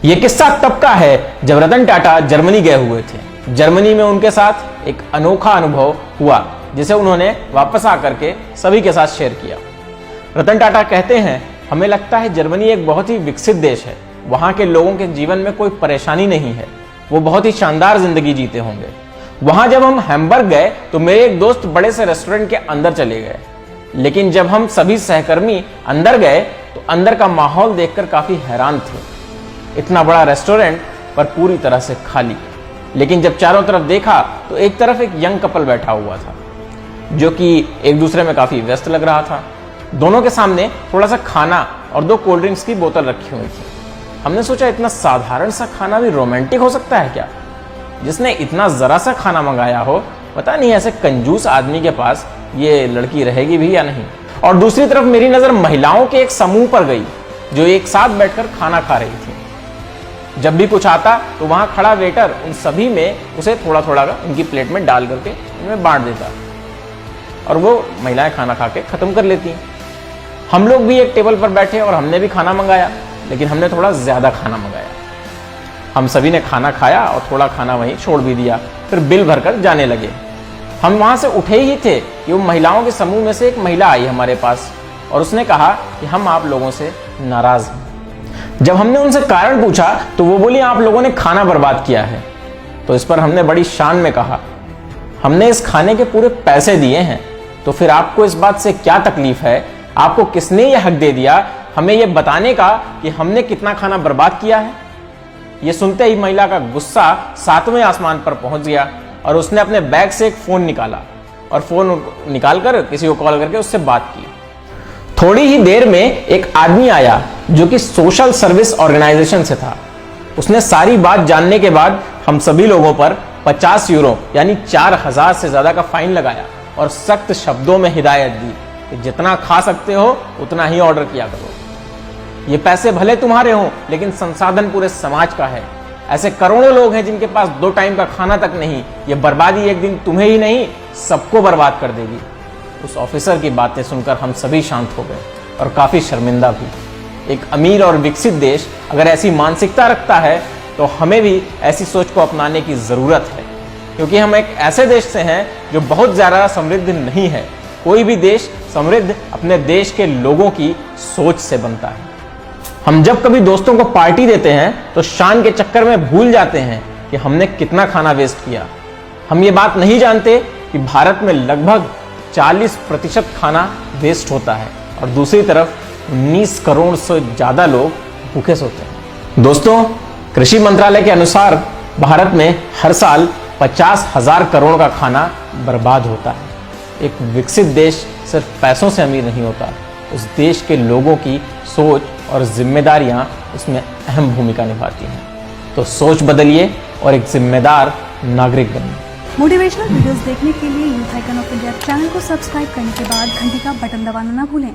ये किस्सा तब का है जब रतन टाटा जर्मनी गए हुए थे। जर्मनी में उनके साथ एक अनोखा अनुभव हुआ जिसे उन्होंने वापस आकर के सभी के साथ शेयर किया। रतन टाटा कहते हैं, हमें लगता है जर्मनी एक बहुत ही विकसित देश है। वहाँ के लोगों के जीवन में कोई परेशानी नहीं है, वो बहुत ही शानदार जिंदगी जीते होंगे। वहाँ जब हम हैम्बर्ग गए तो मेरे एक दोस्त बड़े से रेस्टोरेंट के अंदर चले गए, लेकिन जब हम सभी सहकर्मी अंदर गए तो अंदर का माहौल देखकर काफी हैरान थे। इतना बड़ा रेस्टोरेंट पर पूरी तरह से खाली। लेकिन जब चारों तरफ देखा तो एक तरफ एक यंग कपल बैठा हुआ था जो कि एक दूसरे में काफी व्यस्त लग रहा था। दोनों के सामने थोड़ा सा खाना और 2 कोल्ड ड्रिंक्स की बोतल रखी हुई थी। हमने सोचा इतना साधारण सा खाना भी रोमांटिक हो सकता है क्या? जिसने इतना जरा सा खाना मंगाया हो, पता नहीं ऐसे कंजूस आदमी के पास ये लड़की रहेगी भी या नहीं। और दूसरी तरफ मेरी नजर महिलाओं के एक समूह पर गई जो एक साथ बैठकर खाना खा रही थी। जब भी कुछ आता तो वहां खड़ा वेटर उन सभी में उसे थोड़ा थोड़ा उनकी प्लेट में डाल करके उनमें बांट देता और वो महिलाएं खाना खा के खत्म कर लेती। हम लोग भी एक टेबल पर बैठे और हमने भी खाना मंगाया, लेकिन हमने थोड़ा ज्यादा खाना मंगाया। हम सभी ने खाना खाया और थोड़ा खाना वहीं छोड़ भी दिया, फिर बिल भरकर जाने लगे। हम वहां से उठे ही थे कि वो महिलाओं के समूह में से एक महिला आई हमारे पास और उसने कहा कि हम आप लोगों से नाराज हैं। जब हमने उनसे कारण पूछा तो वो बोली, आप लोगों ने खाना बर्बाद किया है। तो इस पर हमने बड़ी शान में कहा, हमने इस खाने के पूरे पैसे दिए हैं, तो फिर आपको इस बात से क्या तकलीफ है? आपको किसने ये हक दे दिया हमें ये बताने का कि हमने कितना खाना बर्बाद किया है? ये सुनते ही महिला का गुस्सा 7वें आसमान पर पहुंच गया और उसने अपने बैग से एक फोन निकाला और फोन निकालकर किसी को कॉल करके उससे बात की। थोड़ी ही देर में एक आदमी आया जो कि सोशल सर्विस ऑर्गेनाइजेशन से था। उसने सारी बात जानने के बाद हम सभी लोगों पर 50 यूरो यानी 4000 से ज्यादा का फाइन लगाया और सख्त शब्दों में हिदायत दी कि जितना खा सकते हो उतना ही ऑर्डर किया करो। ये पैसे भले तुम्हारे हों, लेकिन संसाधन पूरे समाज का है। ऐसे करोड़ों लोग हैं जिनके पास 2 टाइम का खाना तक नहीं। ये बर्बादी एक दिन तुम्हें ही नहीं सबको बर्बाद कर देगी। उस ऑफिसर की बातें सुनकर हम सभी शांत हो गए और काफी शर्मिंदा भी। एक अमीर और विकसित देश अगर ऐसी मानसिकता रखता है तो हमें भी ऐसी सोच को अपनाने की जरूरत है, क्योंकि हम एक ऐसे देश से हैं जो बहुत ज्यादा समृद्ध नहीं है। कोई भी देश समृद्ध अपने देश के लोगों की सोच से बनता है। हम जब कभी दोस्तों को पार्टी देते हैं तो शान के चक्कर में भूल जाते हैं कि हमने कितना खाना वेस्ट किया। हम ये बात नहीं जानते कि भारत में लगभग 40% खाना वेस्ट होता है और दूसरी तरफ 19 करोड़ से ज्यादा लोग भूखे सोते हैं। दोस्तों, कृषि मंत्रालय के अनुसार भारत में हर साल 50,000 करोड़ का खाना बर्बाद होता है। एक विकसित देश सिर्फ पैसों से अमीर नहीं होता, उस देश के लोगों की सोच और जिम्मेदारियां उसमें अहम भूमिका निभाती हैं। तो सोच बदलिए और एक जिम्मेदार नागरिक बनिए। मोटिवेशनल वीडियोस देखने के लिए youth icon of India channel को सब्सक्राइब करने के बाद घंटी का बटन दबाना ना भूलें।